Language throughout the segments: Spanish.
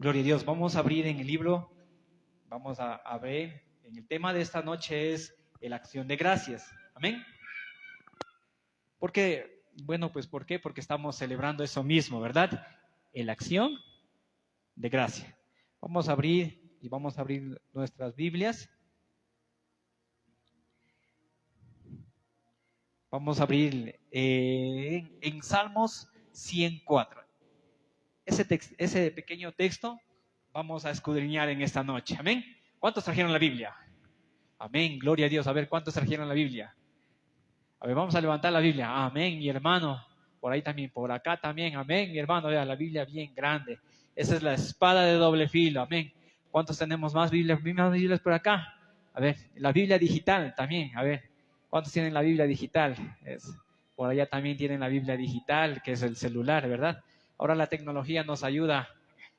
Gloria a Dios. Vamos a abrir en el libro, vamos a ver, en el tema de esta noche es la acción de gracias. Amén. Porque, bueno, pues ¿por qué? Porque estamos celebrando eso mismo, ¿verdad? La acción de gracia. Vamos a abrir y vamos a abrir nuestras Biblias. Vamos a abrir en Salmos 104. Ese pequeño texto vamos a escudriñar en esta noche. Amén. ¿Cuántos trajeron la Biblia? Amén. Gloria a Dios. A ver, ¿cuántos trajeron la Biblia? A ver, vamos a levantar la Biblia. Amén, mi hermano. Por ahí también, por acá también. Amén, mi hermano. Vea, la Biblia bien grande. Esa es la espada de doble filo. Amén. ¿Cuántos tenemos más Biblias? ¿Más Biblias por acá? A ver, la Biblia digital también. A ver, ¿cuántos tienen la Biblia digital? Por allá también tienen la Biblia digital, que es el celular, ¿verdad? Ahora la tecnología nos ayuda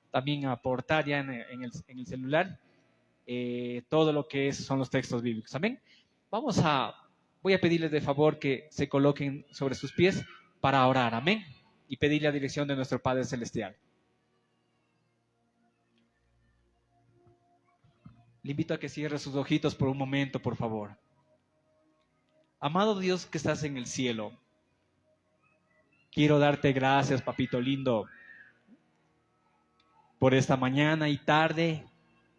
también a aportar ya en el celular todo lo que son los textos bíblicos. Amén. Voy a pedirles de favor que se coloquen sobre sus pies para orar. Amén. Y pedir la dirección de nuestro Padre Celestial. Le invito a que cierre sus ojitos por un momento, por favor. Amado Dios que estás en el cielo, quiero darte gracias, papito lindo, por esta mañana y tarde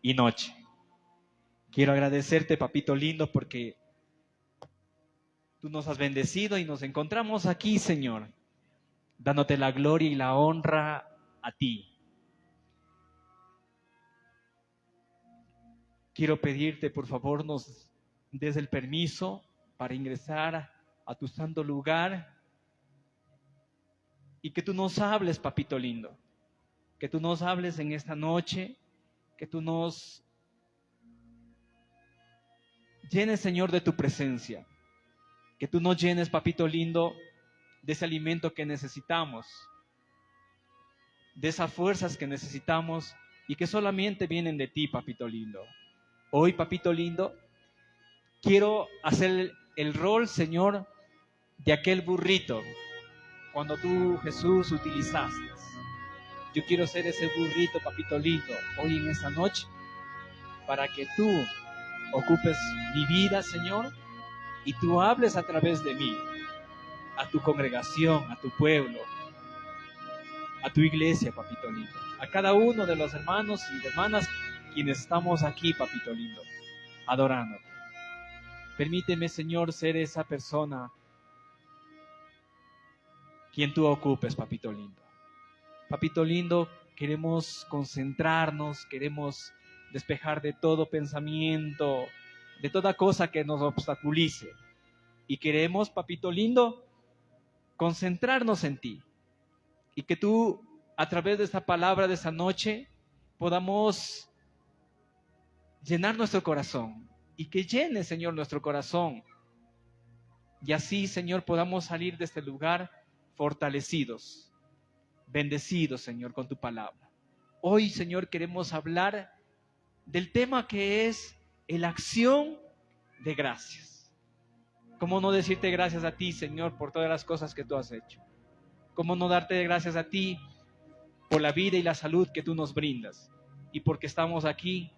y noche. Quiero agradecerte, papito lindo, porque tú nos has bendecido y nos encontramos aquí, Señor, dándote la gloria y la honra a ti. Quiero pedirte, por favor, nos des el permiso para ingresar a tu santo lugar y que tú nos hables, papito lindo, que tú nos hables en esta noche, que tú nos llenes, Señor, de tu presencia, que tú nos llenes, papito lindo, de ese alimento que necesitamos, de esas fuerzas que necesitamos y que solamente vienen de ti, papito lindo. Hoy, papito lindo, quiero hacer el rol, Señor, de aquel burrito cuando tú, Jesús, utilizaste. Yo quiero ser ese burrito, papito lindo, hoy en esta noche, para que tú ocupes mi vida, Señor, y tú hables a través de mí, a tu congregación, a tu pueblo, a tu iglesia, papito lindo, a cada uno de los hermanos y hermanas quienes estamos aquí, papito lindo, adorándote. Permíteme, Señor, ser esa persona quien tú ocupes, papito lindo. Papito lindo, queremos concentrarnos, queremos despejar de todo pensamiento, de toda cosa que nos obstaculice. Y queremos, papito lindo, concentrarnos en ti. Y que tú, a través de esta palabra de esta noche, podamos llenar nuestro corazón. Y que llene, Señor, nuestro corazón. Y así, Señor, podamos salir de este lugar fortalecidos, bendecidos, Señor, con tu palabra. Hoy, Señor, queremos hablar del tema que es la acción de gracias. ¿Cómo no decirte gracias a ti, Señor, por todas las cosas que tú has hecho? ¿Cómo no darte gracias a ti por la vida y la salud que tú nos brindas? Y porque estamos aquí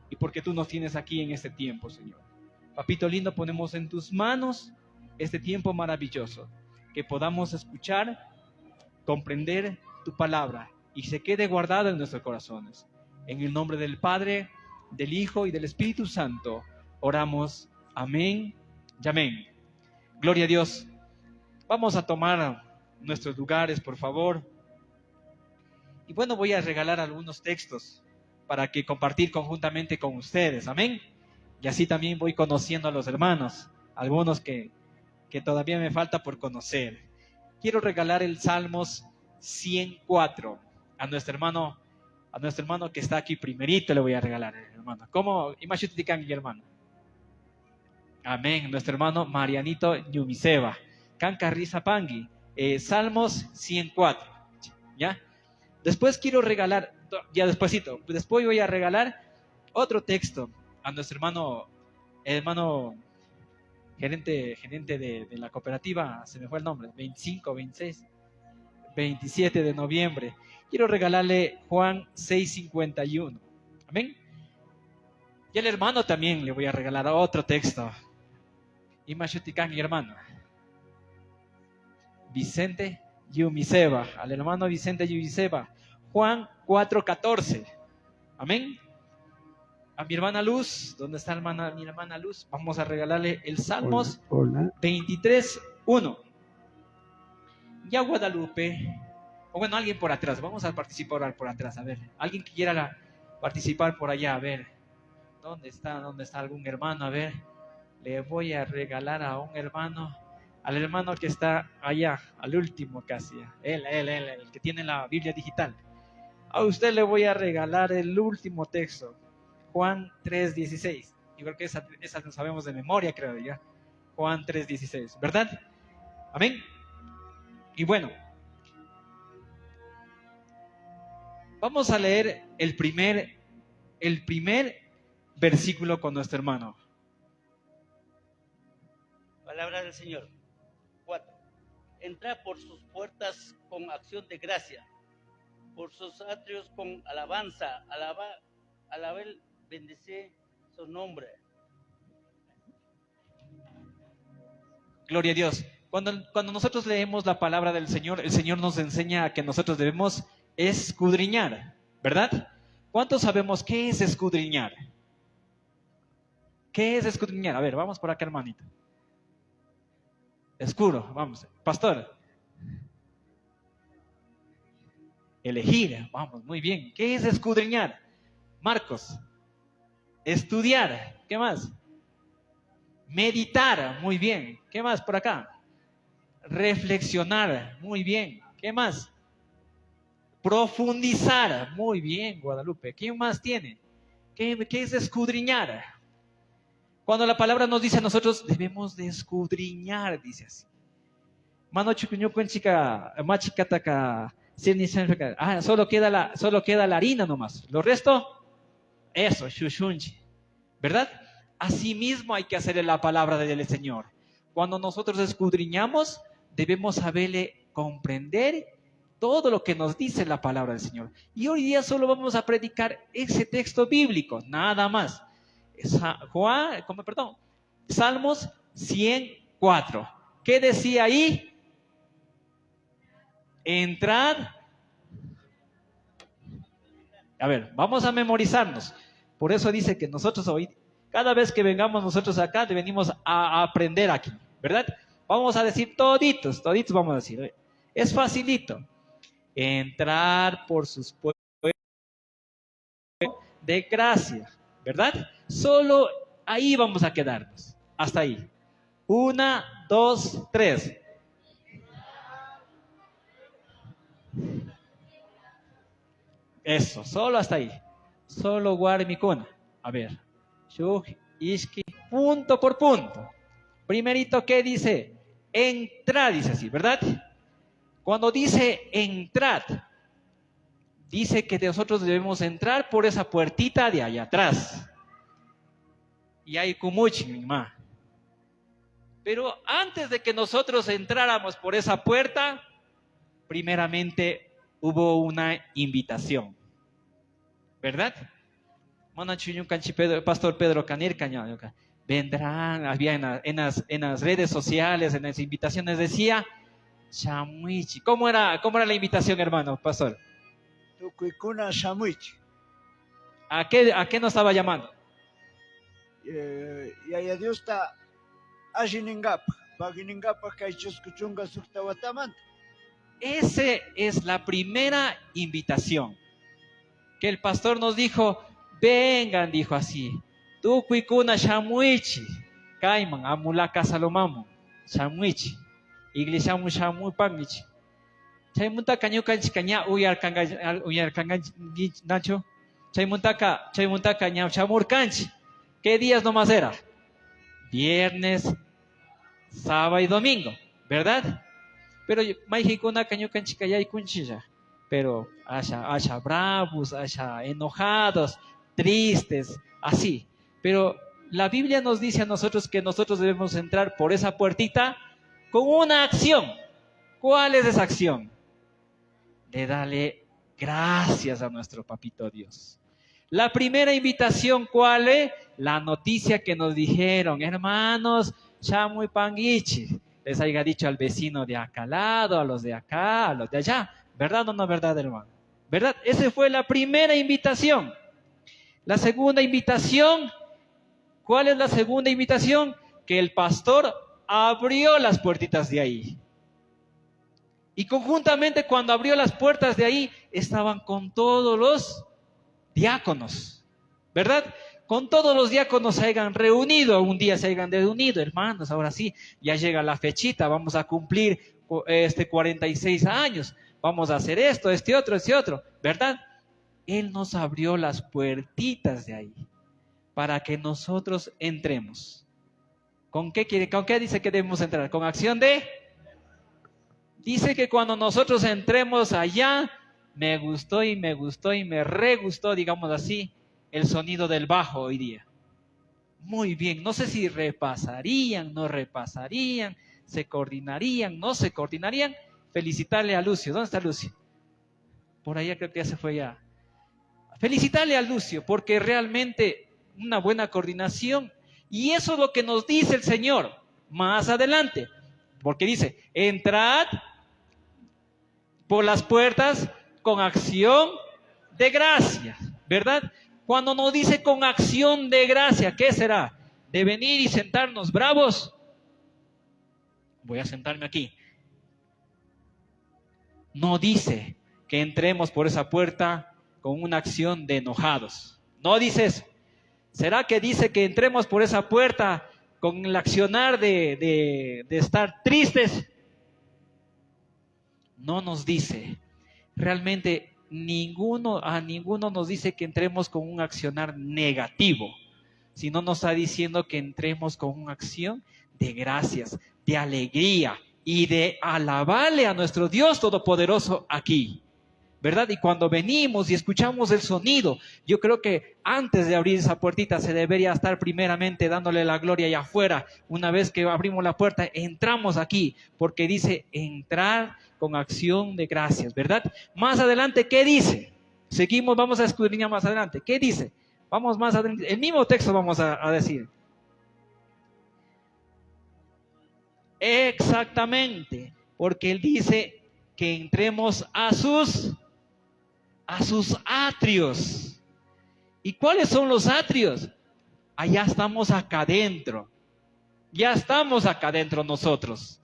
y porque tú nos tienes aquí en este tiempo, Señor. Papito lindo, ponemos en tus manos este tiempo maravilloso, que podamos escuchar, comprender tu palabra y se quede guardada en nuestros corazones. En el nombre del Padre, del Hijo y del Espíritu Santo, oramos. Amén y amén. Gloria a Dios. Vamos a tomar nuestros lugares, por favor. Y bueno, voy a regalar algunos textos para que compartir conjuntamente con ustedes. Amén. Y así también voy conociendo a los hermanos, algunos que todavía me falta por conocer. Quiero regalar el Salmos 104 a nuestro hermano que está aquí primerito, le voy a regalar, hermano. ¿Cómo? Imachutican, mi hermano. Amén. Nuestro hermano Marianito Yumiseva. Canca Risa Pangui. Salmos 104. ¿Ya? Después quiero regalar, ya despuesito, después voy a regalar otro texto a nuestro hermano gerente de la cooperativa, se me fue el nombre, 25, 26. 27 de noviembre. Quiero regalarle Juan 6:51. Amén. Y al hermano también le voy a regalar otro texto. Y Machuticán, mi hermano. Vicente Yumiseba. Al hermano Vicente Yumiseba. Juan 4:14. Amén. A mi hermana Luz, ¿dónde está mi hermana Luz? Vamos a regalarle el Salmos 23:1. Ya Guadalupe, o bueno, alguien por atrás, vamos a participar por atrás, a ver, alguien que quiera participar por allá, a ver, ¿dónde está algún hermano? A ver, le voy a regalar a un hermano, al hermano que está allá, al último casi, él, el que tiene la Biblia digital. A usted le voy a regalar el último texto, Juan 3:16. Yo creo que esa lo sabemos de memoria, creo ya. Juan 3:16, ¿verdad? Amén. Y bueno, vamos a leer el primer versículo con nuestro hermano. Palabra del Señor. 4. Entrad por sus puertas con acción de gracia, por sus atrios con alabanza, alabad, bendecid su nombre. Gloria a Dios. Cuando nosotros leemos la palabra del Señor, el Señor nos enseña que nosotros debemos escudriñar, ¿verdad? ¿Cuántos sabemos qué es escudriñar? ¿Qué es escudriñar? A ver, vamos por acá, hermanito. Escuro, vamos. Pastor. Elegir, vamos, muy bien. ¿Qué es escudriñar? Marcos. Estudiar, ¿qué más? Meditar, muy bien. ¿Qué más por acá? Reflexionar, muy bien. ¿Qué más? Profundizar, muy bien, Guadalupe. ¿Qué más tiene? ¿Qué es escudriñar? Cuando la palabra nos dice a nosotros, debemos de escudriñar, dice así. Mano chica, machicataca, solo queda la harina nomás. Lo resto, eso, shushunchi. ¿Verdad? Asimismo hay que hacerle la palabra del Señor. Cuando nosotros escudriñamos, debemos saberle comprender todo lo que nos dice la palabra del Señor. Y hoy día solo vamos a predicar ese texto bíblico, nada más. Salmos 104. ¿Qué decía ahí? Entrad. A ver, vamos a memorizarnos. Por eso dice que nosotros hoy, cada vez que vengamos nosotros acá, venimos a aprender aquí, ¿verdad? Vamos a decir toditos vamos a decir. Es facilito. Entrar por sus puertas de gracia, ¿verdad? Solo ahí vamos a quedarnos. Hasta ahí. 1, 2, 3. Eso, solo hasta ahí. Solo guarmicuna. A ver. Punto por punto. Primerito, ¿qué dice? Entrar, dice así, ¿verdad? Cuando dice entrar, dice que nosotros debemos entrar por esa puertita de allá atrás. Y hay kumuchi, mi mamá. Pero antes de que nosotros entráramos por esa puerta, primeramente hubo una invitación, ¿verdad? Pastor Pedro Canir, vendrán, había en las redes sociales, en las invitaciones decía, Shamuichi. ¿Cómo era la invitación, hermano, pastor? Tukuikuna Shamuichi. ¿A qué nos estaba llamando? Yaya Dios está Ajiningapa, Baginingapa, Kaichuskuchunga Suktawatamanta. Esa es la primera invitación. Que el pastor nos dijo, vengan, dijo así. Tukuikuna Shamuichi. Kaiman, Amulaka Salomamu. Shamuichi. Iglesia Shamu Pamichi. Chaymuntaka ñukanchik ña uyarkangan Nacho. Chaymuntaka ña chamurkanchik. ¿Qué días nomás era? Viernes, sábado y domingo, ¿verdad? Pero Maijikuna ñukanchik yaykunchilla. Pero haya bravos, haya enojados, tristes, así. Pero la Biblia nos dice a nosotros que nosotros debemos entrar por esa puertita con una acción. ¿Cuál es esa acción? de darle gracias a nuestro papito Dios. La primera invitación, ¿cuál es? La noticia que nos dijeron, hermanos, Shamu y Panguichi, les haya dicho al vecino de acá al lado, a los de acá, a los de allá. ¿Verdad o no verdad, hermano? ¿Verdad? Esa fue la primera invitación. La segunda invitación, ¿cuál es la segunda invitación? Que el pastor abrió las puertitas de ahí. Y conjuntamente cuando abrió las puertas de ahí, estaban con todos los diáconos, ¿verdad? Con todos los diáconos se hayan reunido, un día se hayan reunido, hermanos, ahora sí, ya llega la fechita, vamos a cumplir 46 años, vamos a hacer esto, este otro, ¿verdad? Él nos abrió las puertitas de ahí para que nosotros entremos. ¿Con qué dice que debemos entrar? Con acción de... Dice que cuando nosotros entremos allá, me gustó y me re gustó, digamos así, el sonido del bajo hoy día. Muy bien, no sé si repasarían, no repasarían, se coordinarían, no se coordinarían. Felicitarle a Lucio. ¿Dónde está Lucio? Por allá creo que ya se fue ya. Felicitarle a Lucio, porque realmente una buena coordinación. Y eso es lo que nos dice el Señor más adelante. Porque dice, entrad por las puertas con acción de gracia, ¿verdad? Cuando nos dice con acción de gracia, ¿qué será? ¿De venir y sentarnos bravos? Voy a sentarme aquí. No dice que entremos por esa puerta con una acción de enojados. No dice eso. ¿Será que dice que entremos por esa puerta con el accionar de estar tristes? No nos dice. Realmente a ninguno nos dice que entremos con un accionar negativo, sino nos está diciendo que entremos con una acción de gracias, de alegría y de alabarle a nuestro Dios Todopoderoso aquí, ¿verdad? Y cuando venimos y escuchamos el sonido, yo creo que antes de abrir esa puertita se debería estar primeramente dándole la gloria allá afuera. Una vez que abrimos la puerta, entramos aquí, porque dice entrar con acción de gracias, ¿verdad? Más adelante, ¿qué dice? Seguimos, vamos a escudriñar más adelante. ¿Qué dice? Vamos más adelante, el mismo texto vamos a decir. Exactamente, porque él dice que entremos a sus atrios. ¿Y cuáles son los atrios? Allá estamos acá adentro. Ya estamos acá adentro nosotros.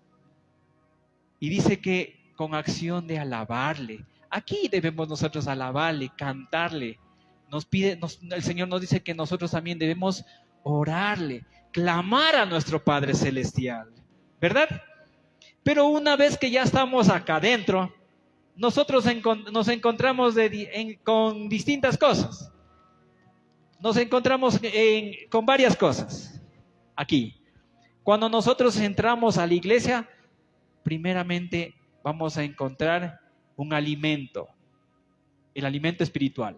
Y dice que con acción de alabarle. Aquí debemos nosotros alabarle, cantarle. El Señor nos dice que nosotros también debemos orarle, clamar a nuestro Padre Celestial. ¿Verdad? Pero una vez que ya estamos acá adentro, nosotros nos encontramos con distintas cosas. Nos encontramos con varias cosas aquí. Cuando nosotros entramos a la iglesia, primeramente vamos a encontrar un alimento, el alimento espiritual.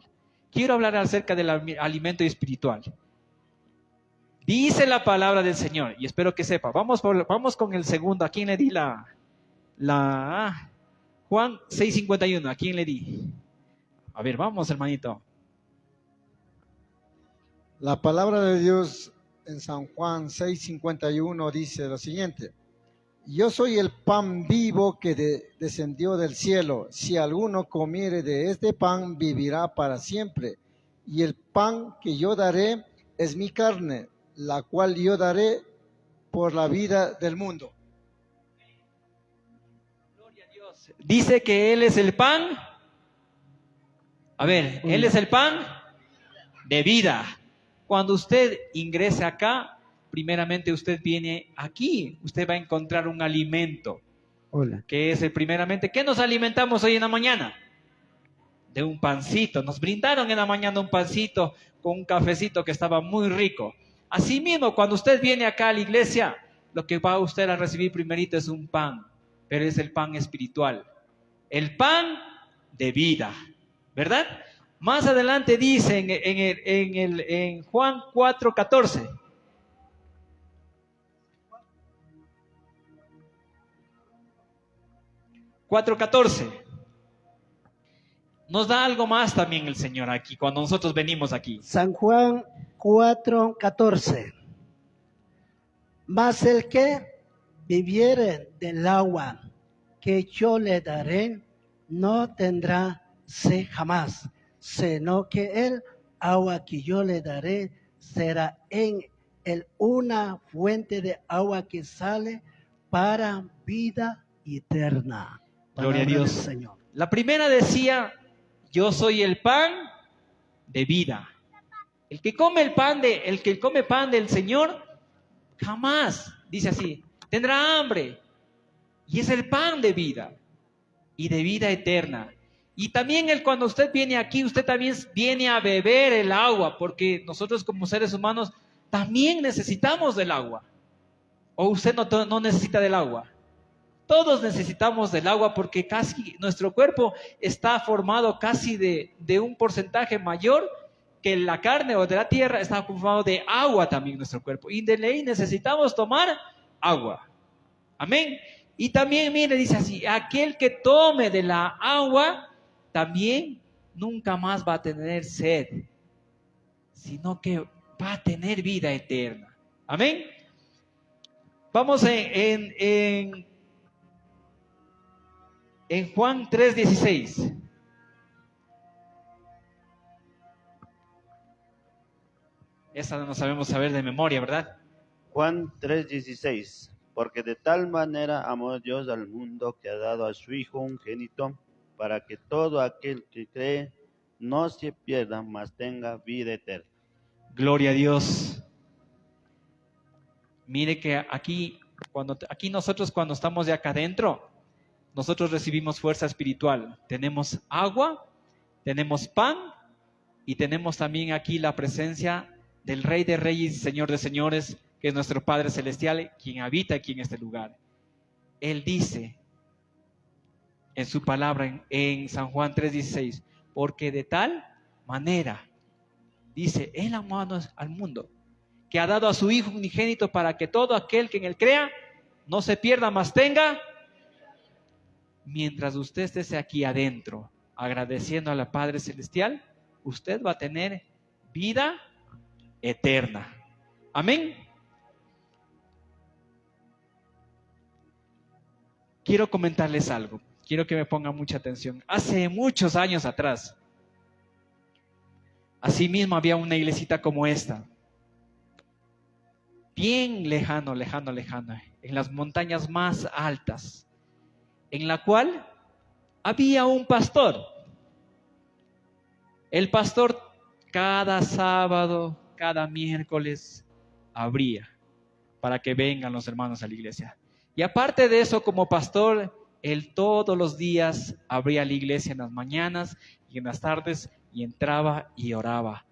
Quiero hablar acerca del alimento espiritual. Dice la palabra del Señor, y espero que sepa. Vamos con el segundo. ¿A quién le di Juan 6:51? ¿A quién le di? A ver, vamos, hermanito. La palabra de Dios en San Juan 6:51 dice lo siguiente: yo soy el pan vivo que descendió del cielo. Si alguno comiere de este pan, vivirá para siempre. Y el pan que yo daré es mi carne, la cual yo daré por la vida del mundo. Gloria a Dios. Dice que Él es el pan. A ver, Él es el pan de vida. Cuando usted ingrese acá, primeramente usted viene aquí, usted va a encontrar un alimento. Hola. Que es primeramente, ¿qué nos alimentamos hoy en la mañana? De un pancito. Nos brindaron en la mañana un pancito con un cafecito que estaba muy rico. Asimismo, cuando usted viene acá a la iglesia, lo que va usted a recibir primerito es un pan, pero es el pan espiritual. El pan de vida, ¿verdad? Más adelante dice en Juan 4:14. nos da algo más también el Señor aquí, cuando nosotros venimos aquí. San Juan 4:14. Mas el que viviere del agua que yo le daré, no tendrá sed jamás, sino que el agua que yo le daré será en él una fuente de agua que sale para vida eterna. Gloria a Palabra Dios. del Señor. La primera decía, yo soy el pan de vida. El que come pan del Señor, jamás, dice así, tendrá hambre. Y es el pan de vida y de vida eterna. Y también cuando usted viene aquí, usted también viene a beber el agua, porque nosotros como seres humanos también necesitamos del agua. ¿O usted no necesita del agua? Todos necesitamos del agua porque casi nuestro cuerpo está formado casi de un porcentaje mayor que la carne o de la tierra, está formado de agua también nuestro cuerpo. Y de ley necesitamos tomar agua. Amén. Y también, mire, dice así, aquel que tome de la agua, también nunca más va a tener sed, sino que va a tener vida eterna. Amén. Vamos en Juan 3:16. Esa no sabemos saber de memoria, ¿verdad? Juan 3:16. Porque de tal manera amó Dios al mundo que ha dado a su Hijo unigénito, para que todo aquel que cree no se pierda, mas tenga vida eterna. Gloria a Dios. Mire que aquí nosotros cuando estamos de acá adentro, nosotros recibimos fuerza espiritual. Tenemos agua, tenemos pan y tenemos también aquí la presencia del Rey de Reyes y Señor de Señores, que es nuestro Padre Celestial, quien habita aquí en este lugar. Él dice en su palabra en San Juan 3:16, porque de tal manera, dice, Él amó al mundo, que ha dado a su Hijo unigénito para que todo aquel que en Él crea no se pierda, mas tenga. Mientras usted esté aquí adentro, agradeciendo al Padre Celestial, usted va a tener vida eterna. Amén. Quiero comentarles algo. Quiero que me pongan mucha atención. Hace muchos años atrás, asimismo había una iglesita como esta. Bien lejano, en las montañas más altas, en la cual había un pastor. El pastor cada sábado, cada miércoles, abría para que vengan los hermanos a la iglesia. Y aparte de eso, como pastor, él todos los días abría la iglesia en las mañanas y en las tardes y entraba y oraba.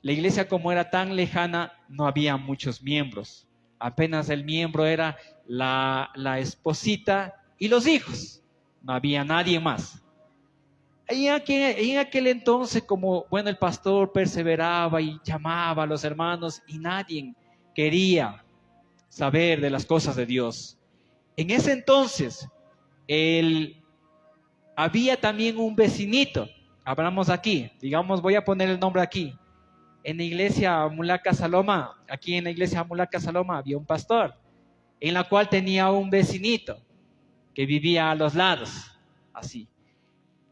La iglesia, como era tan lejana, no había muchos miembros. Apenas el miembro era la esposita y los hijos. No había nadie más. Y en aquel entonces, como bueno, el pastor perseveraba y llamaba a los hermanos y nadie quería saber de las cosas de Dios. En ese entonces, había también un vecinito. Hablamos aquí, digamos, voy a poner el nombre aquí. En la iglesia Mulaca Saloma, aquí en la iglesia Mulaca Saloma había un pastor, en la cual tenía un vecinito que vivía a los lados, así.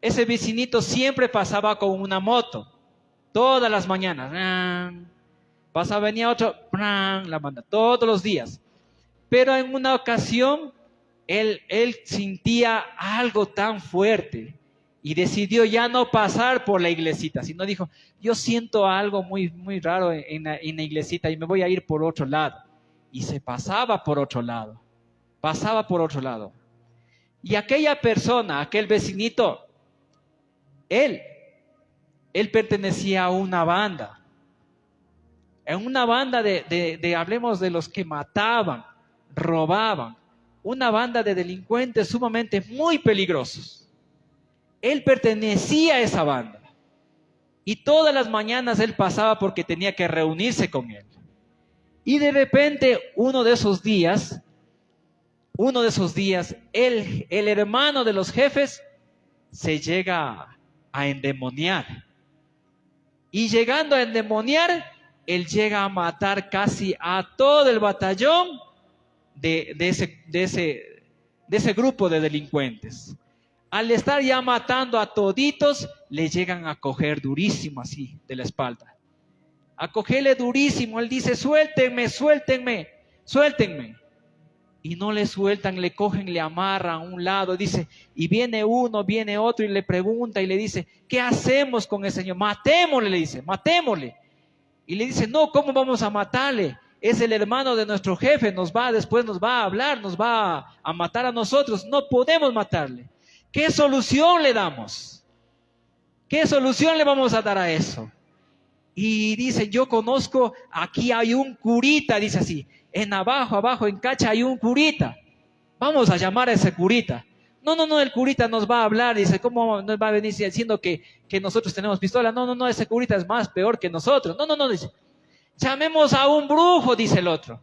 Ese vecinito siempre pasaba con una moto, todas las mañanas. Venía otro, la manda, todos los días. Pero en una ocasión, él sentía algo tan fuerte y decidió ya no pasar por la iglesita, sino dijo, yo siento algo muy, muy raro en la iglesita y me voy a ir por otro lado. Y se pasaba por otro lado. Y aquella persona, aquel vecinito, él pertenecía a una banda. En una banda hablemos de los que mataban, robaban. Una banda de delincuentes sumamente muy peligrosos. Él pertenecía a esa banda. Y todas las mañanas él pasaba porque tenía que reunirse con él. Y de repente, uno de esos días, el hermano de los jefes se llega a endemoniar. Y llegando a endemoniar, él llega a matar casi a todo el batallón de ese grupo de delincuentes. Al estar ya matando a toditos, le llegan a coger durísimo así de la espalda. A cogerle durísimo. Él dice, suéltenme, suéltenme, suéltenme. Y no le sueltan, le cogen, le amarran a un lado. Dice, y viene uno, viene otro y le pregunta y le dice, ¿qué hacemos con ese señor? Matémosle, le dice, matémosle. Y le dice, no, ¿cómo vamos a matarle? Es el hermano de nuestro jefe, después nos va a hablar, nos va a matar a nosotros. No podemos matarle. ¿Qué solución le damos? ¿Qué solución le vamos a dar a eso? Y dice, yo conozco, aquí hay un curita, dice así, abajo en Cacha hay un curita. Vamos a llamar a ese curita. No, el curita nos va a hablar, dice, ¿cómo nos va a venir diciendo que nosotros tenemos pistola? No, ese curita es más peor que nosotros. No, dice, llamemos a un brujo, dice el otro.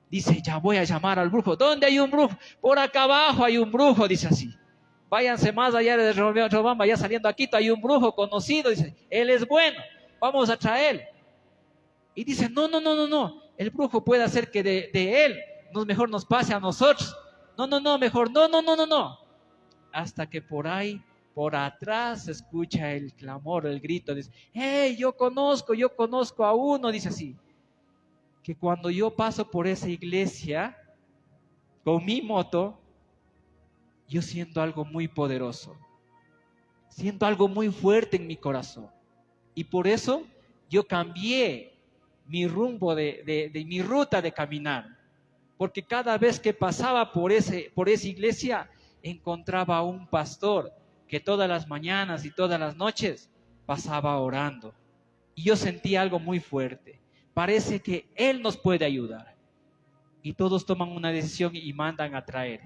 Dice, ya voy a llamar al brujo. ¿Dónde hay un brujo? Por acá abajo hay un brujo, dice así. Váyanse más allá de Robamba, ya saliendo a Quito hay un brujo conocido, dice, él es bueno, vamos a traerlo. Y dice, no, el brujo puede hacer que de él mejor nos pase a nosotros. Mejor, no. Hasta que por ahí, por atrás, se escucha el clamor, el grito, dice, hey, yo conozco a uno, dice así, que cuando yo paso por esa iglesia, con mi moto, yo siento algo muy poderoso, siento algo muy fuerte en mi corazón, y por eso yo cambié mi rumbo de mi ruta de caminar, porque cada vez que pasaba por esa iglesia, encontraba a un pastor que todas las mañanas y todas las noches pasaba orando, y yo sentí algo muy fuerte, parece que él nos puede ayudar, y todos toman una decisión y mandan a traer,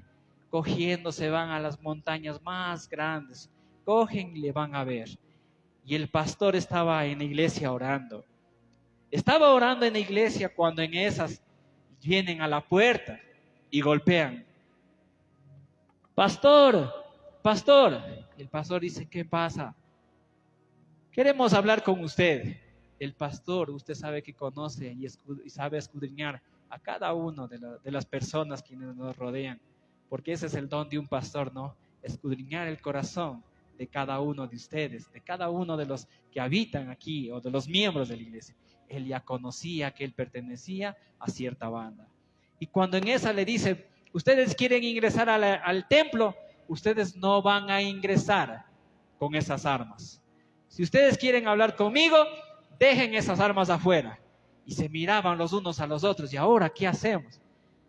cogiendo se van a las montañas más grandes, cogen y le van a ver, y el pastor estaba en la iglesia orando. Estaba orando en la iglesia cuando en esas vienen a la puerta y golpean. Pastor. El pastor dice, ¿qué pasa? Queremos hablar con usted. El pastor, usted sabe que conoce y sabe escudriñar a cada uno de las personas quienes nos rodean, porque ese es el don de un pastor, ¿no? Escudriñar el corazón de cada uno de ustedes, de cada uno de los que habitan aquí o de los miembros de la iglesia. Él ya conocía que él pertenecía a cierta banda. Y cuando en esa le dice, ustedes quieren ingresar al templo, ustedes no van a ingresar con esas armas. Si ustedes quieren hablar conmigo, dejen esas armas afuera. Y se miraban los unos a los otros, ¿y ahora qué hacemos?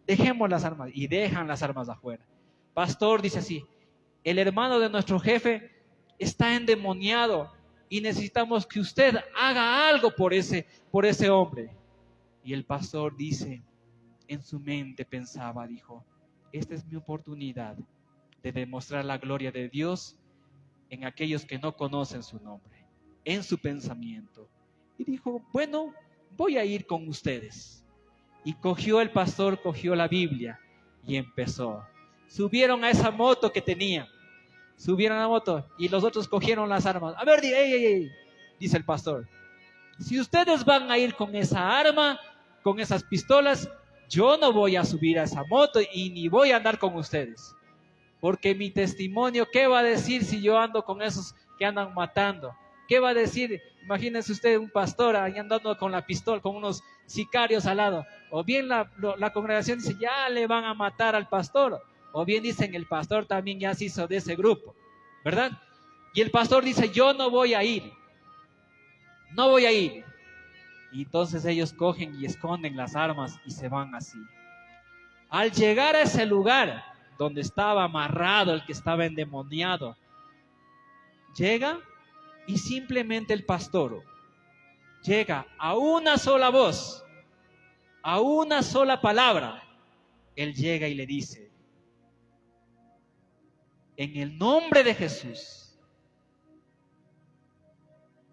Dejemos las armas, y dejan las armas afuera. Pastor dice así, el hermano de nuestro jefe está endemoniado, y necesitamos que usted haga algo por ese hombre. Y el pastor dice, en su mente pensaba, dijo, esta es mi oportunidad de demostrar la gloria de Dios en aquellos que no conocen su nombre, en su pensamiento. Y dijo, bueno, voy a ir con ustedes. Y el pastor cogió la Biblia y empezó. Subieron a esa moto que tenían. Subieron a la moto y los otros cogieron las armas. A ver, dice el pastor, si ustedes van a ir con esa arma, con esas pistolas, yo no voy a subir a esa moto y ni voy a andar con ustedes. Porque mi testimonio, ¿qué va a decir si yo ando con esos que andan matando? ¿Qué va a decir? Imagínense usted un pastor ahí andando con la pistola, con unos sicarios al lado. O bien la congregación dice, ya le van a matar al pastor. O bien dicen, el pastor también ya se hizo de ese grupo, ¿verdad? Y el pastor dice, yo no voy a ir. No voy a ir. Y entonces ellos cogen y esconden las armas y se van así. Al llegar a ese lugar donde estaba amarrado el que estaba endemoniado, llega y simplemente el pastor llega a una sola voz, a una sola palabra. Él llega y le dice, en el nombre de Jesús,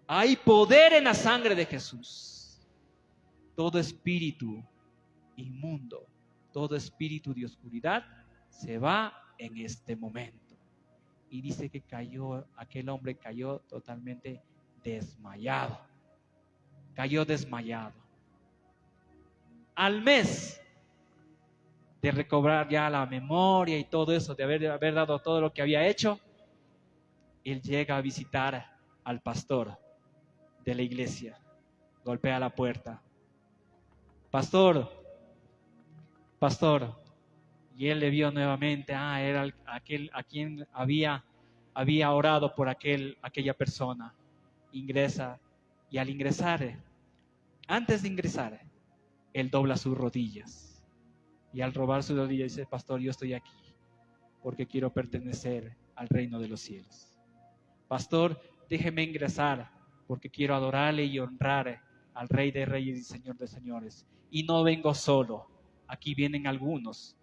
hay poder en la sangre de Jesús. Todo espíritu inmundo, todo espíritu de oscuridad se va en este momento. y dice que aquel hombre cayó totalmente desmayado. Cayó desmayado. Al mes de recobrar ya la memoria y todo eso, de haber dado todo lo que había hecho, él llega a visitar al pastor de la iglesia. Golpea la puerta. Pastor. Y él le vio nuevamente, era aquel a quien había orado por aquella persona. Ingresa, y al ingresar, antes de ingresar, él dobla sus rodillas. Y al robar sus rodillas dice: pastor, yo estoy aquí porque quiero pertenecer al reino de los cielos. Pastor, déjeme ingresar porque quiero adorarle y honrar al Rey de Reyes y Señor de Señores. Y no vengo solo, aquí vienen algunos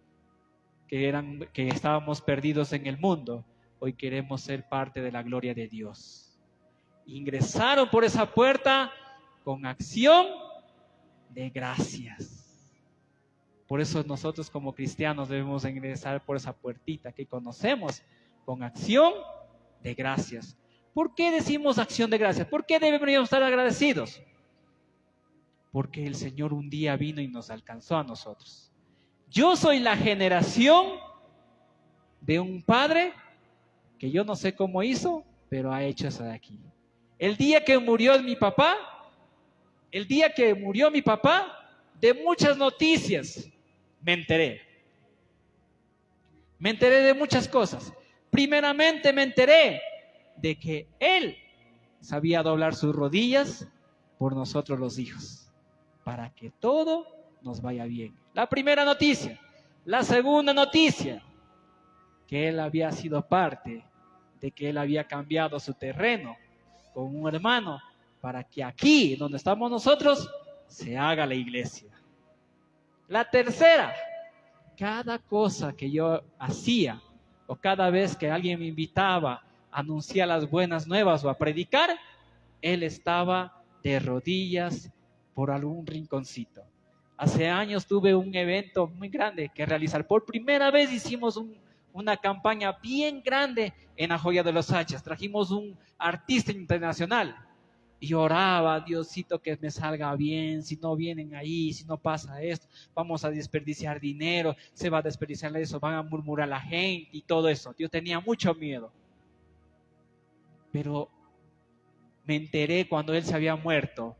que estábamos perdidos en el mundo, hoy queremos ser parte de la gloria de Dios. Ingresaron por esa puerta con acción de gracias. Por eso nosotros como cristianos debemos ingresar por esa puertita que conocemos con acción de gracias. ¿Por qué decimos acción de gracias? ¿Por qué deberíamos estar agradecidos? Porque el Señor un día vino y nos alcanzó a nosotros. Yo soy la generación de un padre que yo no sé cómo hizo, pero ha hecho eso de aquí. El día que murió mi papá, de muchas noticias me enteré. Me enteré de muchas cosas. Primeramente me enteré de que él sabía doblar sus rodillas por nosotros los hijos, para que todo nos vaya bien. La primera noticia. La segunda noticia, que él había sido parte de que él había cambiado su terreno con un hermano para que aquí, donde estamos nosotros, se haga la iglesia. La tercera, cada cosa que yo hacía o cada vez que alguien me invitaba a anunciar las buenas nuevas o a predicar, él estaba de rodillas por algún rinconcito. Hace años tuve un evento muy grande que realizar. Por primera vez hicimos una campaña bien grande en la Joya de los Hachas. Trajimos un artista internacional. Y oraba: Diosito, que me salga bien, si no vienen ahí, si no pasa esto, vamos a desperdiciar dinero, se va a desperdiciar eso, van a murmurar la gente y todo eso. Yo tenía mucho miedo. Pero me enteré cuando él se había muerto,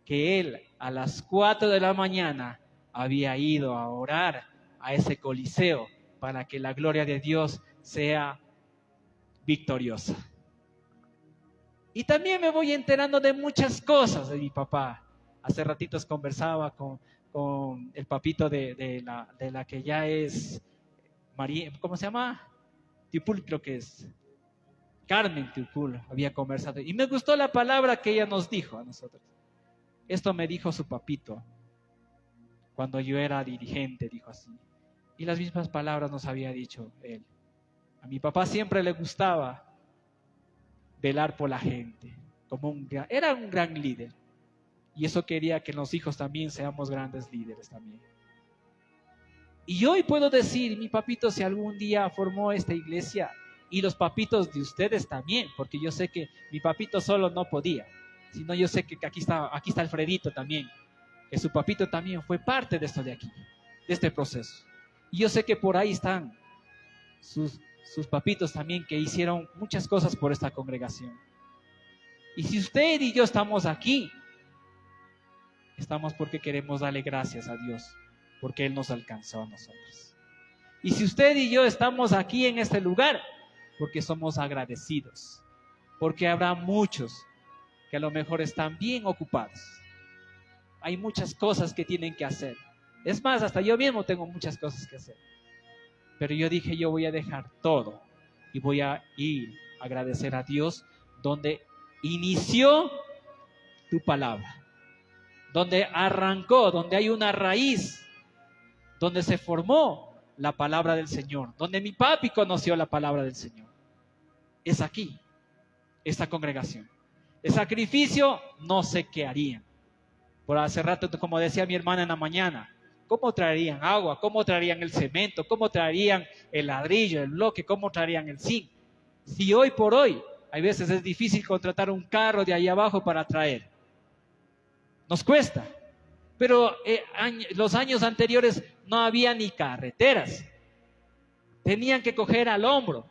que él a las 4 de la mañana había ido a orar a ese coliseo para que la gloria de Dios sea victoriosa. Y también me voy enterando de muchas cosas de mi papá. Hace ratitos conversaba con el papito de la que ya es María, ¿cómo se llama? Tipul, creo que es. Carmen Tipul, había conversado. Y me gustó la palabra que ella nos dijo a nosotros. Esto me dijo su papito cuando yo era dirigente, dijo así. Y las mismas palabras nos había dicho él. A mi papá siempre le gustaba velar por la gente. Era un gran líder. Y eso quería que los hijos también seamos grandes líderes también. Y hoy puedo decir, mi papito, si algún día formó esta iglesia, y los papitos de ustedes también, porque yo sé que mi papito solo no podía, sino yo sé que aquí está Alfredito también, que su papito también fue parte de esto de aquí, de este proceso. Y yo sé que por ahí están sus papitos también, que hicieron muchas cosas por esta congregación. Y si usted y yo estamos aquí, estamos porque queremos darle gracias a Dios, porque Él nos alcanzó a nosotros. Y si usted y yo estamos aquí en este lugar, porque somos agradecidos, porque habrá muchos que a lo mejor están bien ocupados. Hay muchas cosas que tienen que hacer. Es más, hasta yo mismo tengo muchas cosas que hacer. Pero yo dije, yo voy a dejar todo y voy a ir a agradecer a Dios donde inició tu palabra, donde arrancó, donde hay una raíz, donde se formó la palabra del Señor, donde mi papi conoció la palabra del Señor. Es aquí, esta congregación. El sacrificio, no sé qué harían. Por hace rato, como decía mi hermana en la mañana, ¿cómo traerían agua? ¿Cómo traerían el cemento? ¿Cómo traerían el ladrillo, el bloque? ¿Cómo traerían el zinc? Si hoy por hoy, hay veces es difícil contratar un carro de ahí abajo para traer. Nos cuesta. Pero los años anteriores no había ni carreteras. Tenían que coger al hombro.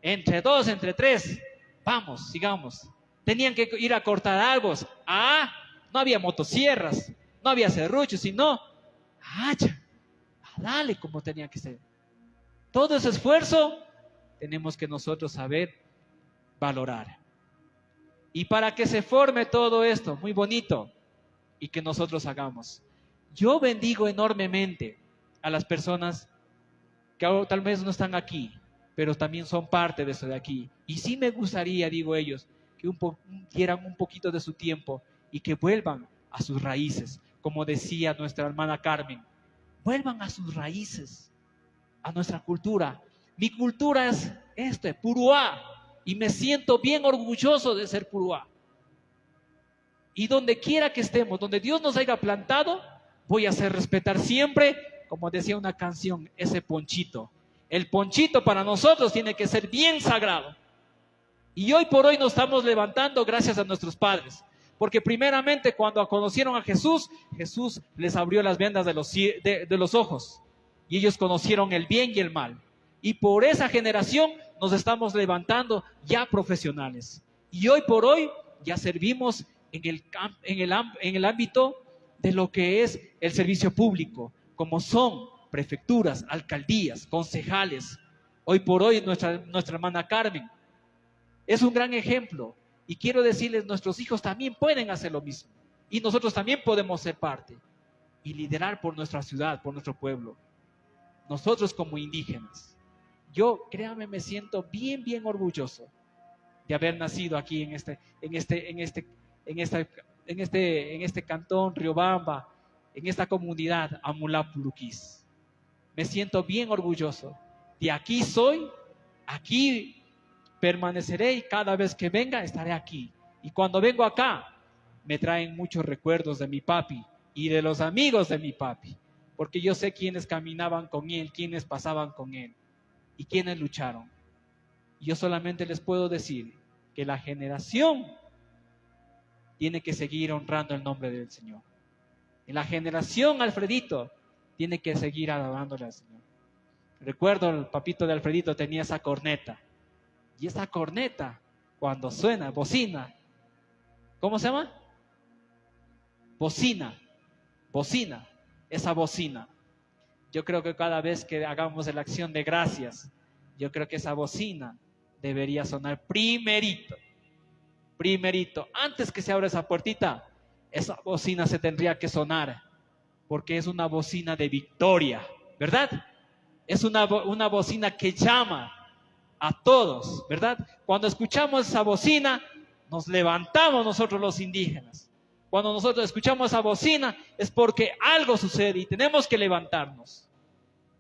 Entre dos, entre tres. Vamos, sigamos. Tenían que ir a cortar árboles. No había motosierras, no había serruchos, sino hacha. Dale como tenía que ser. Todo ese esfuerzo tenemos que nosotros saber valorar. Y para que se forme todo esto, muy bonito, y que nosotros hagamos. Yo bendigo enormemente a las personas que tal vez no están aquí, pero también son parte de eso de aquí. Y sí me gustaría, digo ellos, que dieran un poquito de su tiempo y que vuelvan a sus raíces. Como decía nuestra hermana Carmen, vuelvan a sus raíces, a nuestra cultura. Mi cultura es Puruá, y me siento bien orgulloso de ser Puruá. Y donde quiera que estemos, donde Dios nos haya plantado, voy a hacer respetar siempre, como decía una canción, ese ponchito. El ponchito para nosotros tiene que ser bien sagrado. Y hoy por hoy nos estamos levantando gracias a nuestros padres. Porque primeramente cuando conocieron a Jesús, Jesús les abrió las vendas de los ojos. Y ellos conocieron el bien y el mal. Y por esa generación nos estamos levantando ya profesionales. Y hoy por hoy ya servimos en el ámbito de lo que es el servicio público, como son prefecturas, alcaldías, concejales. Hoy por hoy nuestra hermana Carmen es un gran ejemplo. Y quiero decirles, nuestros hijos también pueden hacer lo mismo. Y nosotros también podemos ser parte y liderar por nuestra ciudad, por nuestro pueblo. Nosotros como indígenas. Yo, créame, me siento bien, bien orgulloso de haber nacido aquí en este cantón Riobamba, en esta comunidad Amulapuluquis. Me siento bien orgulloso. De aquí soy, aquí permaneceré y cada vez que venga estaré aquí. Y cuando vengo acá, me traen muchos recuerdos de mi papi y de los amigos de mi papi, porque yo sé quiénes caminaban con él, quiénes pasaban con él y quiénes lucharon. Yo solamente les puedo decir que la generación tiene que seguir honrando el nombre del Señor. Y la generación, Alfredito, tiene que seguir alabándole al Señor. Recuerdo, el papito de Alfredito tenía esa corneta. Y esa corneta, cuando suena, bocina. ¿Cómo se llama? Bocina. Esa bocina. Yo creo que cada vez que hagamos la acción de gracias, yo creo que esa bocina debería sonar primerito. Antes que se abra esa puertita, esa bocina se tendría que sonar, porque es una bocina de victoria, ¿verdad? Es una bocina que llama a todos, ¿verdad? Cuando escuchamos esa bocina, nos levantamos nosotros los indígenas. Cuando nosotros escuchamos esa bocina es porque algo sucede y tenemos que levantarnos.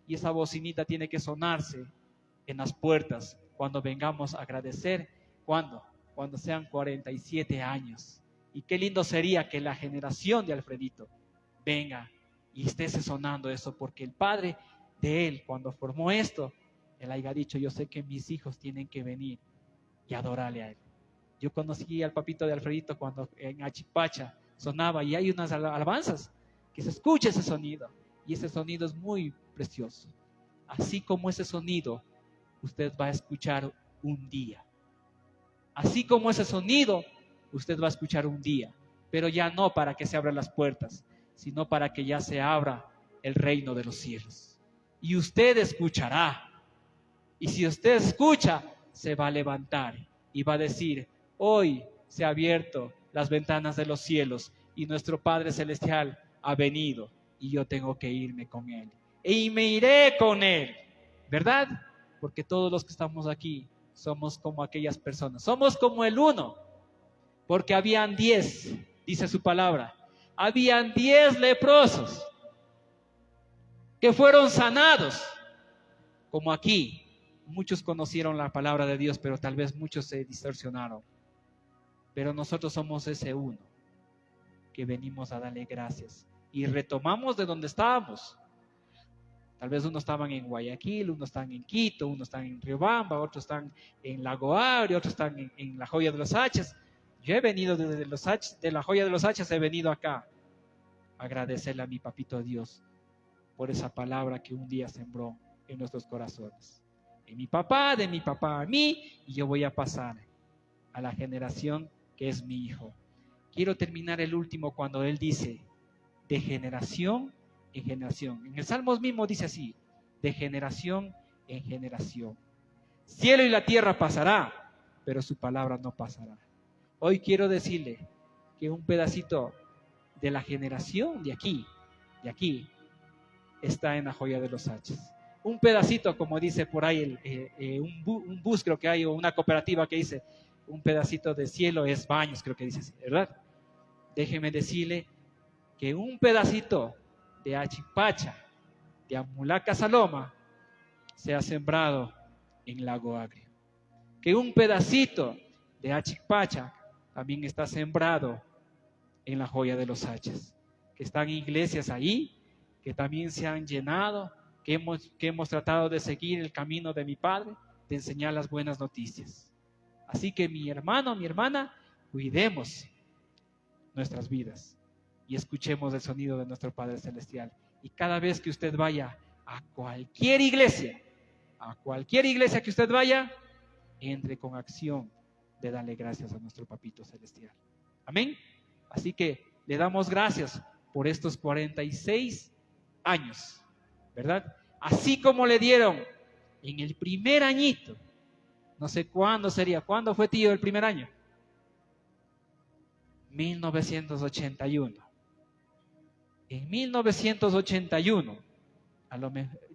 Y esa bocinita tiene que sonarse en las puertas cuando vengamos a agradecer. ¿Cuándo? Cuando sean 47 años. Y qué lindo sería que la generación de Alfredito venga y esté sonando eso, porque el padre de él, cuando formó esto, él haya dicho, yo sé que mis hijos tienen que venir y adorarle a él. Yo conocí al papito de Alfredito cuando en Achipacha sonaba y hay unas alabanzas que se escucha ese sonido y ese sonido es muy precioso. Así como ese sonido usted va a escuchar un día. Así como ese sonido usted va a escuchar un día, pero ya no para que se abran las puertas, sino para que ya se abra el reino de los cielos. Y usted escuchará. Y si usted escucha, se va a levantar y va a decir, hoy se han abierto las ventanas de los cielos y nuestro Padre Celestial ha venido y yo tengo que irme con Él. Y me iré con Él, ¿verdad? Porque todos los que estamos aquí somos como aquellas personas. Somos como el uno, porque habían 10, dice su palabra. Habían 10 leprosos que fueron sanados, como aquí. Muchos conocieron la palabra de Dios, pero tal vez muchos se distorsionaron. Pero nosotros somos ese uno que venimos a darle gracias. Y retomamos de donde estábamos. Tal vez unos estaban en Guayaquil, unos están en Quito, unos están en Riobamba, otros están en Lago Agrio, otros están en la Joya de los Haches. Yo he venido desde de la Joya de los Haches, he venido acá a agradecerle a mi papito Dios por esa palabra que un día sembró en nuestros corazones. De mi papá a mí, y yo voy a pasar a la generación que es mi hijo. Quiero terminar el último cuando él dice, de generación en generación. En el Salmos mismo dice así, de generación en generación. Cielo y la tierra pasará, pero su palabra no pasará. Hoy quiero decirle que un pedacito de la generación de aquí, está en la Joya de los Haches. Un pedacito, como dice por ahí, un bus creo que hay, o una cooperativa que dice, un pedacito de cielo es baños, creo que dice así, ¿verdad? Déjeme decirle que un pedacito de Achipacha, de Amulaca Saloma, se ha sembrado en Lago Agrio. Que un pedacito de Achipacha también está sembrado en la Joya de los Haches. Que están iglesias ahí, que también se han llenado, que hemos tratado de seguir el camino de mi Padre, de enseñar las buenas noticias. Así que mi hermano, mi hermana, cuidemos nuestras vidas y escuchemos el sonido de nuestro Padre Celestial. Y cada vez que usted vaya a cualquier iglesia que usted vaya, entre con acción de darle gracias a nuestro Papito Celestial. Amén. Así que le damos gracias por estos 46 años, ¿verdad? Así como le dieron en el primer añito, no sé cuándo sería, ¿cuándo fue, tío, el primer año? 1981. En 1981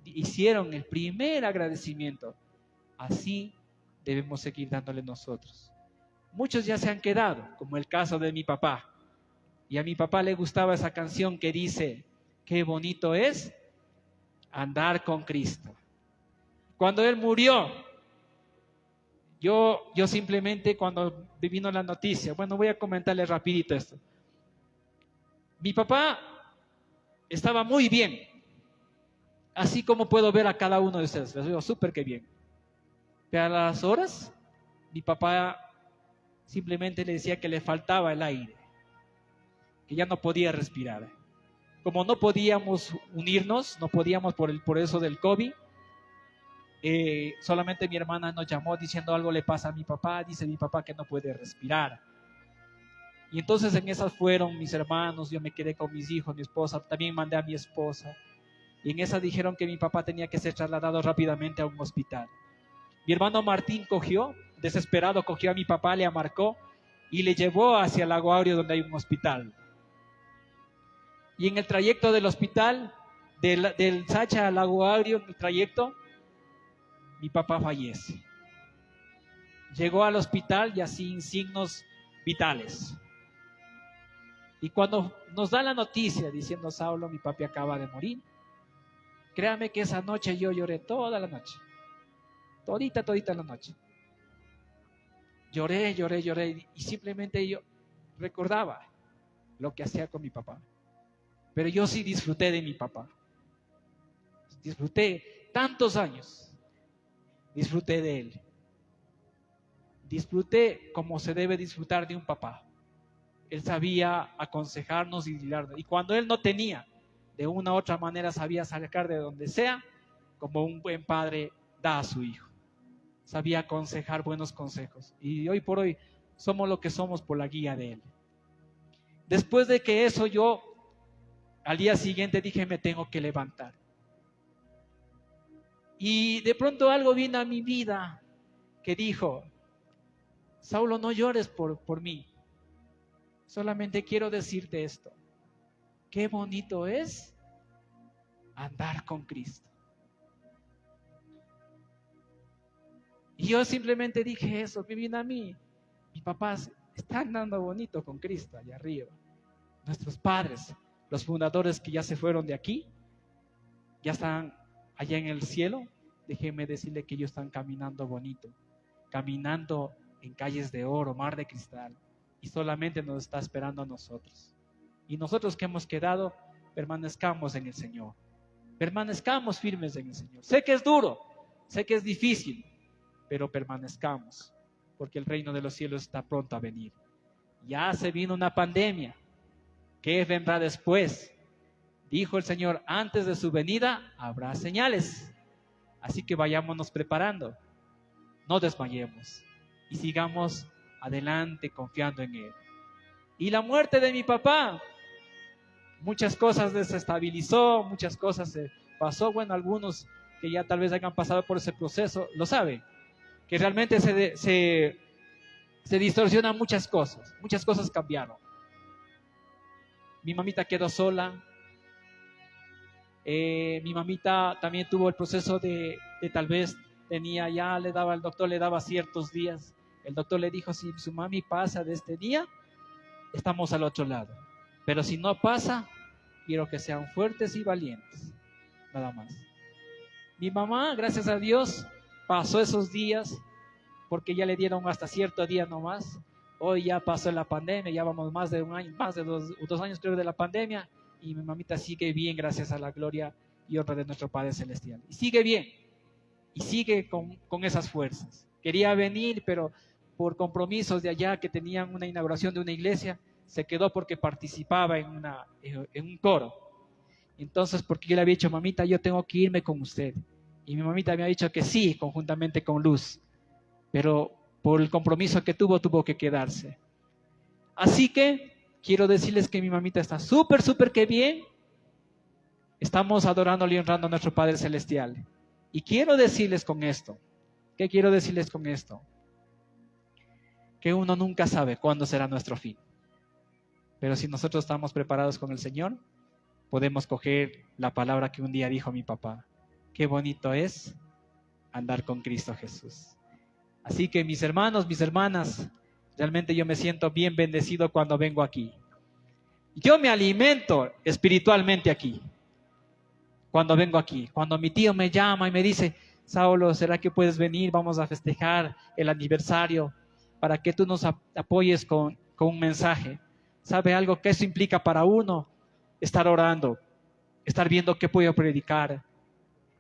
hicieron el primer agradecimiento. Así debemos seguir dándole nosotros. Muchos ya se han quedado, como el caso de mi papá. Y a mi papá le gustaba esa canción que dice, qué bonito es andar con Cristo. Cuando él murió, yo simplemente cuando vino la noticia, bueno, voy a comentarle rapidito esto. Mi papá estaba muy bien, así como puedo ver a cada uno de ustedes, les veo súper que bien. Pero a las horas, mi papá simplemente le decía que le faltaba el aire, que ya no podía respirar. Como no podíamos unirnos, no podíamos por eso del COVID, solamente mi hermana nos llamó diciendo algo le pasa a mi papá, dice mi papá que no puede respirar. Y entonces en esas fueron mis hermanos, yo me quedé con mis hijos, mi esposa, también mandé a mi esposa. Y en esas dijeron que mi papá tenía que ser trasladado rápidamente a un hospital. Mi hermano Martín desesperado, cogió a mi papá, le amarcó y le llevó hacia el Lago Agrio donde hay un hospital. Y en el trayecto del hospital, del Sacha al Lago Agrio, en el trayecto, mi papá fallece. Llegó al hospital ya sin signos vitales. Y cuando nos da la noticia diciendo, Saulo, mi papi acaba de morir, créame que esa noche yo lloré toda la noche. Todita la noche. Lloré y simplemente yo recordaba lo que hacía con mi papá. Pero yo sí disfruté de mi papá. Disfruté tantos años. Disfruté de él. Disfruté como se debe disfrutar de un papá. Él sabía aconsejarnos y guiarnos. Y cuando él no tenía, de una u otra manera sabía sacar de donde sea, como un buen padre da a su hijo. Sabía aconsejar buenos consejos. Y hoy por hoy somos lo que somos por la guía de él. Después de que eso yo, al día siguiente dije, me tengo que levantar. Y de pronto algo vino a mi vida que dijo, Saulo, no llores por mí. Solamente quiero decirte esto. Qué bonito es andar con Cristo. Y yo simplemente dije eso, que vino a mí. Mis papás están andando bonito con Cristo allá arriba. Nuestros padres, los fundadores que ya se fueron de aquí, ya están allá en el cielo. Déjenme decirle que ellos están caminando bonito, caminando en calles de oro, mar de cristal. Y solamente nos está esperando a nosotros. Y nosotros que hemos quedado, permanezcamos en el Señor. Permanezcamos firmes en el Señor. Sé que es duro, sé que es difícil, pero permanezcamos, porque el reino de los cielos está pronto a venir. Ya se vino una pandemia. ¿Qué vendrá después? Dijo el Señor, antes de su venida habrá señales. Así que vayámonos preparando. No desmayemos y sigamos adelante confiando en Él. Y la muerte de mi papá, muchas cosas desestabilizó, muchas cosas se pasó. Bueno, algunos que ya tal vez hayan pasado por ese proceso lo saben, que realmente se distorsionan muchas cosas cambiaron. Mi mamita quedó sola. Mi mamita también tuvo el proceso de tal vez tenía, ya le daba, el doctor le daba ciertos días. El doctor le dijo, si su mami pasa de este día, estamos al otro lado. Pero si no pasa, quiero que sean fuertes y valientes. Nada más. Mi mamá, gracias a Dios, pasó esos días, porque ya le dieron hasta cierto día nomás. Hoy ya pasó la pandemia, ya vamos más de un año, más de dos años creo de la pandemia, y mi mamita sigue bien gracias a la gloria y honra de nuestro Padre Celestial. Y sigue bien, y sigue con esas fuerzas. Quería venir, pero por compromisos de allá que tenían una inauguración de una iglesia, se quedó porque participaba en un coro. Entonces, porque yo le había dicho, mamita, yo tengo que irme con usted. Y mi mamita me ha dicho que sí, conjuntamente con Luz. Pero por el compromiso que tuvo que quedarse. Así que quiero decirles que mi mamita está súper que bien. Estamos adorándole y honrando a nuestro Padre Celestial. Y quiero decirles con esto, ¿qué quiero decirles con esto? Que uno nunca sabe cuándo será nuestro fin. Pero si nosotros estamos preparados con el Señor, podemos coger la palabra que un día dijo mi papá. Qué bonito es andar con Cristo Jesús. Así que mis hermanos, mis hermanas, realmente yo me siento bien bendecido cuando vengo aquí. Yo me alimento espiritualmente aquí. Cuando vengo aquí, cuando mi tío me llama y me dice, Saulo, ¿será que puedes venir? Vamos a festejar el aniversario para que tú nos apoyes con un mensaje. ¿Sabe algo que eso implica para uno? Estar orando, estar viendo qué puedo predicar,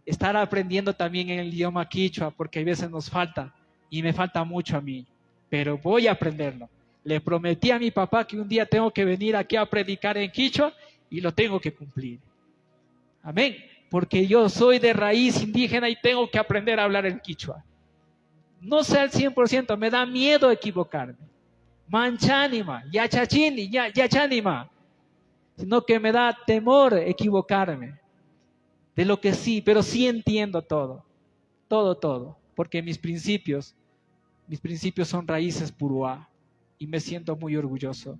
estar aprendiendo también en el idioma quichua, porque a veces nos falta y me falta mucho a mí, pero voy a aprenderlo. Le prometí a mi papá que un día tengo que venir aquí a predicar en quichua y lo tengo que cumplir. Amén, porque yo soy de raíz indígena y tengo que aprender a hablar el quichua. No sé al 100%, me da miedo equivocarme. Manchanima, yachachini, yachanima. Sino que me da temor equivocarme. De lo que sí, pero sí entiendo todo. Todo. Porque mis principios son raíces puruá. Y me siento muy orgulloso.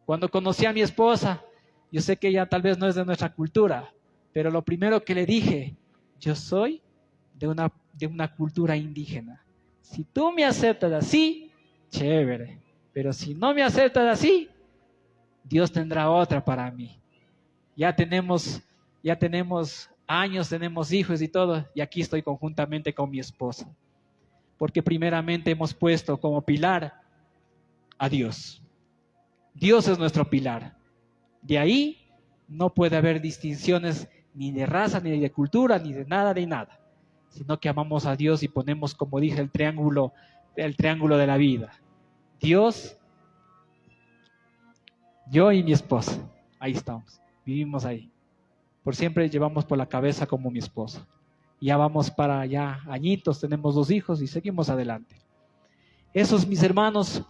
Cuando conocí a mi esposa, yo sé que ella tal vez no es de nuestra cultura, pero lo primero que le dije, yo soy de una cultura indígena. Si tú me aceptas así, chévere. Pero si no me aceptas así, Dios tendrá otra para mí. Ya tenemos años, tenemos hijos y todo, y aquí estoy conjuntamente con mi esposa. Porque primeramente hemos puesto como pilar a Dios. Dios es nuestro pilar. De ahí no puede haber distinciones ni de raza, ni de cultura, ni de nada, sino que amamos a Dios y ponemos, como dije, el triángulo de la vida. Dios, yo y mi esposa, ahí estamos, vivimos ahí. Por siempre llevamos por la cabeza como mi esposa. Ya vamos para allá añitos, tenemos 2 hijos y seguimos adelante. Esos, mis hermanos,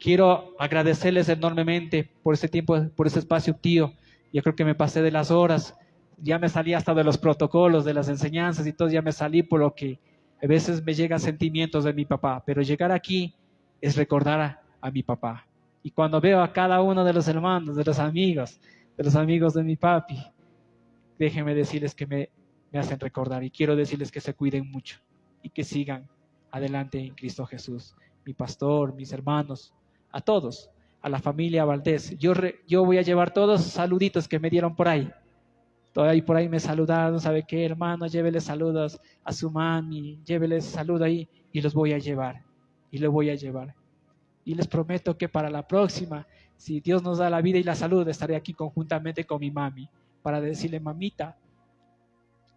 quiero agradecerles enormemente por este tiempo, por este espacio, tío. Yo creo que me pasé de las horas, ya me salí hasta de los protocolos, de las enseñanzas y todo, ya me salí por lo que a veces me llegan sentimientos de mi papá, pero llegar aquí es recordar a mi papá. Y cuando veo a cada uno de los hermanos, de los amigos de mi papi, déjenme decirles que me hacen recordar y quiero decirles que se cuiden mucho y que sigan adelante en Cristo Jesús. Mi pastor, mis hermanos, a todos, a la familia Valdés. Yo voy a llevar todos los saluditos que me dieron por ahí. Por ahí me saludaron, ¿sabe qué, hermano? Lléveles saludos a su mami, lléveles saludos ahí y los voy a llevar. Y los voy a llevar. Y les prometo que para la próxima, si Dios nos da la vida y la salud, estaré aquí conjuntamente con mi mami para decirle, mamita,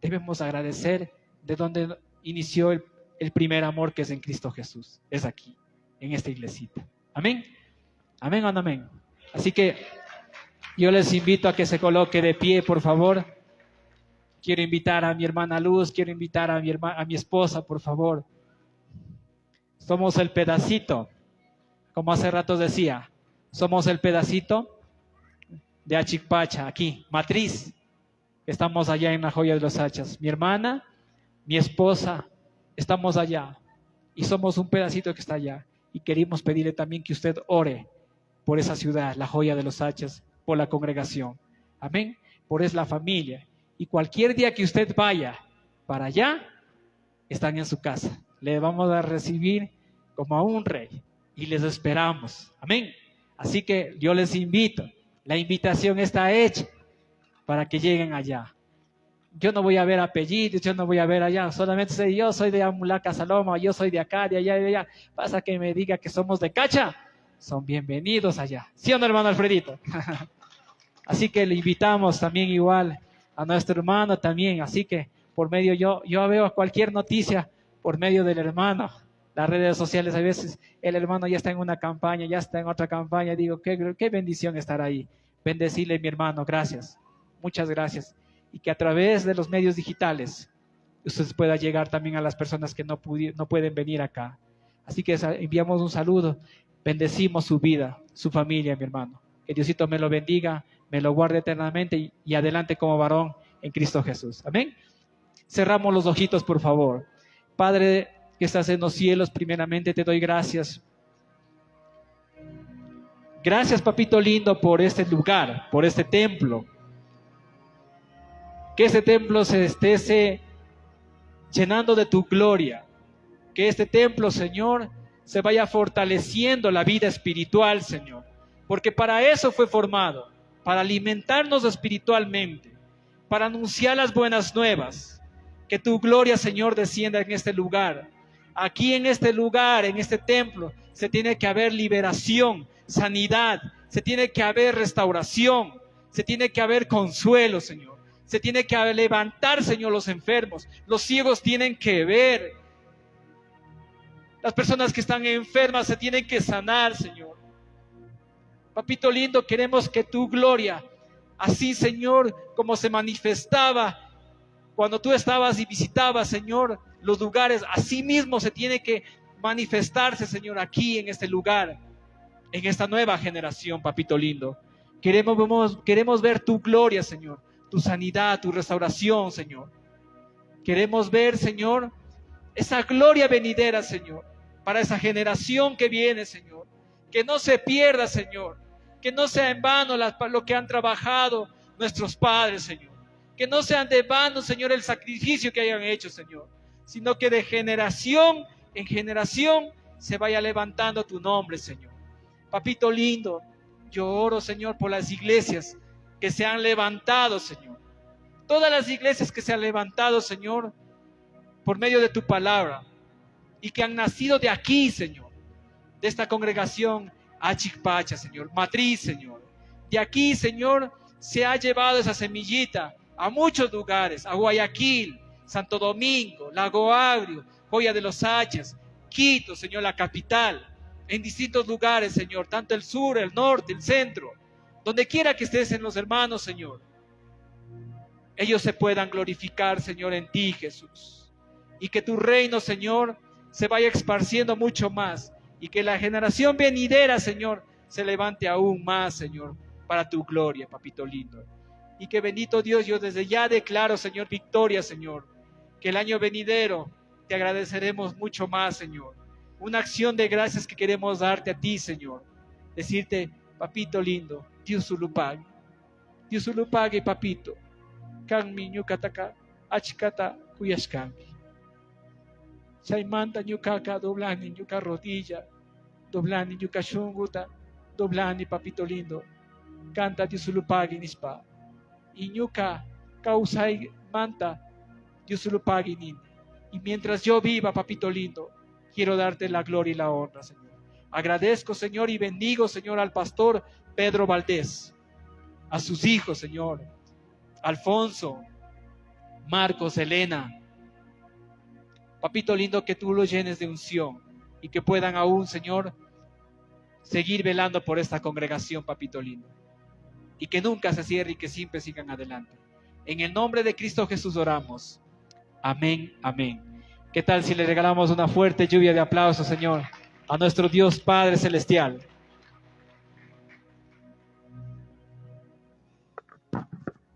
debemos agradecer de donde inició el primer amor, que es en Cristo Jesús. Es aquí, en esta iglesita. Amén. Amén o no amén. Así que yo les invito a que se coloque de pie, por favor. Quiero invitar a mi hermana Luz, quiero invitar a mi esposa, por favor. Somos el pedacito, como hace rato decía, somos el pedacito de Achikpacha, aquí, matriz. Estamos allá en la Joya de los Hachas. Mi hermana, mi esposa, estamos allá. Y somos un pedacito que está allá. Y queremos pedirle también que usted ore por esa ciudad, la Joya de los Hachas, por la congregación. Amén. Por es la familia. Y cualquier día que usted vaya para allá, están en su casa. Le vamos a recibir como a un rey. Y les esperamos. Amén. Así que yo les invito. La invitación está hecha para que lleguen allá. Yo no voy a ver apellidos, yo no voy a ver allá. Solamente sé, yo soy de Amulaca Saloma, yo soy de acá, de allá, de allá. Pasa que me diga que somos de Cacha. Son bienvenidos allá. ¿Sí o no, hermano Alfredito? Así que le invitamos también igual a nuestro hermano también. Así que por medio yo veo cualquier noticia por medio del hermano. Las redes sociales, a veces el hermano ya está en una campaña, ya está en otra campaña. Digo, qué bendición estar ahí. Bendecirle, mi hermano, gracias. Muchas gracias. Y que a través de los medios digitales usted pueda llegar también a las personas que no pueden venir acá. Así que enviamos un saludo. Bendecimos su vida, su familia, mi hermano. Que Diosito me lo bendiga, me lo guarde eternamente y adelante como varón en Cristo Jesús. Amén. Cerramos los ojitos, por favor. Padre que estás en los cielos, primeramente te doy gracias. Gracias, papito lindo, por este lugar, por este templo. Que este templo se esté llenando de tu gloria. Que este templo, Señor, se vaya fortaleciendo la vida espiritual, Señor. Porque para eso fue formado, para alimentarnos espiritualmente, para anunciar las buenas nuevas. Que tu gloria, Señor, descienda en este lugar. Aquí en este lugar, en este templo, se tiene que haber liberación, sanidad, se tiene que haber restauración, se tiene que haber consuelo, Señor. Se tiene que levantar, Señor, los enfermos. Los ciegos tienen que ver. Las personas que están enfermas se tienen que sanar, Señor. Papito lindo, queremos que tu gloria, así, Señor, como se manifestaba cuando tú estabas y visitabas, Señor, los lugares, así mismo se tiene que manifestarse, Señor, aquí en este lugar, en esta nueva generación, papito lindo. Queremos ver tu gloria, Señor, tu sanidad, tu restauración, Señor. Queremos ver, Señor, esa gloria venidera, Señor, para esa generación que viene, Señor. Que no se pierda, Señor. Que no sea en vano lo que han trabajado nuestros padres, Señor. Que no sean de vano, Señor, el sacrificio que hayan hecho, Señor. Sino que de generación en generación se vaya levantando tu nombre, Señor. Papito lindo, yo oro, Señor, por las iglesias que se han levantado, Señor. Todas las iglesias que se han levantado, Señor, por medio de tu palabra. Y que han nacido de aquí, Señor. De esta congregación Achikpacha, Señor. Matriz, Señor. De aquí, Señor, se ha llevado esa semillita a muchos lugares. A Guayaquil, Santo Domingo, Lago Agrio, Joya de los Hachas, Quito, Señor, la capital. En distintos lugares, Señor. Tanto el sur, el norte, el centro. Donde quiera que estés en los hermanos, Señor. Ellos se puedan glorificar, Señor, en ti, Jesús. Y que tu reino, Señor, se vaya esparciendo mucho más. Y que la generación venidera, Señor, se levante aún más, Señor, para tu gloria, papito lindo. Y que bendito Dios, yo desde ya declaro, Señor, victoria, Señor. Que el año venidero te agradeceremos mucho más, Señor. Una acción de gracias que queremos darte a ti, Señor. Decirte, papito lindo, Dios lo pague. Dios lo pague, papito. Kanmi ñukataka, achikata, kuyashkanmi. Chaymanta ñukaka doblani ñuka rodilla, doblani ñuka shunguta, doblani, papito lindo. Canta Dios lo pague nispa. Y ñuka causai manta, Dios lo pague nini. Y mientras yo viva, papito lindo, quiero darte la gloria y la honra, Señor. Agradezco, Señor, y bendigo, Señor, al pastor Pedro Valdés, a sus hijos, Señor, Alfonso, Marcos, Elena. Papito lindo, que tú los llenes de unción y que puedan aún, Señor, seguir velando por esta congregación, papito lindo. Y que nunca se cierre y que siempre sigan adelante. En el nombre de Cristo Jesús oramos. Amén, amén. ¿Qué tal si le regalamos una fuerte lluvia de aplausos, Señor, a nuestro Dios Padre Celestial?